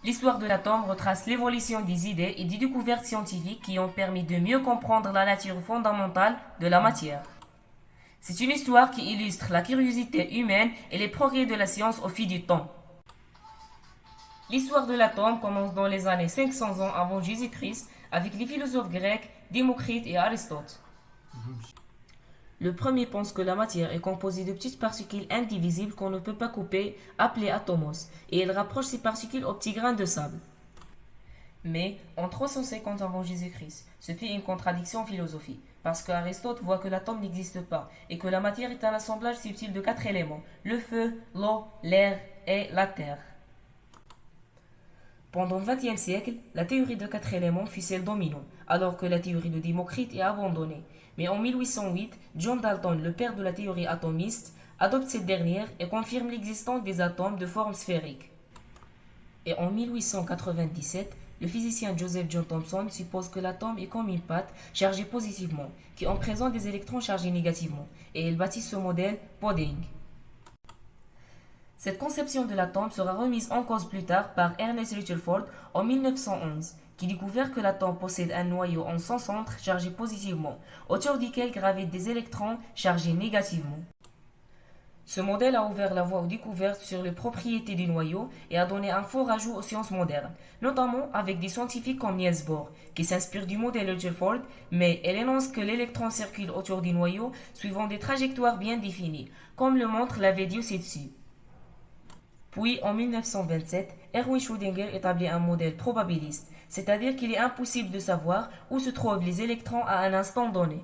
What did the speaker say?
L'histoire de l'atome retrace l'évolution des idées et des découvertes scientifiques qui ont permis de mieux comprendre la nature fondamentale de la matière. C'est une histoire qui illustre la curiosité humaine et les progrès de la science au fil du temps. L'histoire de l'atome commence dans les années 500 ans avant Jésus-Christ avec les philosophes grecs Démocrite et Aristote. Le premier pense que la matière est composée de petites particules indivisibles qu'on ne peut pas couper, appelées atomos, et il rapproche ces particules aux petits grains de sable. Mais en 350 avant Jésus-Christ, ce fait une contradiction en philosophie, parce qu'Aristote voit que l'atome n'existe pas et que la matière est un assemblage subtil de quatre éléments, le feu, l'eau, l'air et la terre. Pendant le XXe siècle, la théorie de quatre éléments fut celle dominante, alors que la théorie de Démocrite est abandonnée. Mais en 1808, John Dalton, le père de la théorie atomiste, adopte cette dernière et confirme l'existence des atomes de forme sphérique. Et en 1897, le physicien Joseph John Thomson suppose que l'atome est comme une pâte chargée positivement, qui en présente des électrons chargés négativement, et il bâtit ce modèle Podding. Cette conception de l'atome sera remise en cause plus tard par Ernest Rutherford en 1911, qui découvert que l'atome possède un noyau en son centre chargé positivement, autour duquel gravitent des électrons chargés négativement. Ce modèle a ouvert la voie aux découvertes sur les propriétés du noyau et a donné un fort ajout aux sciences modernes, notamment avec des scientifiques comme Niels Bohr, qui s'inspirent du modèle Rutherford, mais elle énonce que l'électron circule autour du noyau suivant des trajectoires bien définies, comme le montre la vidéo ci-dessus. Puis, en 1927, Erwin Schrödinger établit un modèle probabiliste, c'est-à-dire qu'il est impossible de savoir où se trouvent les électrons à un instant donné.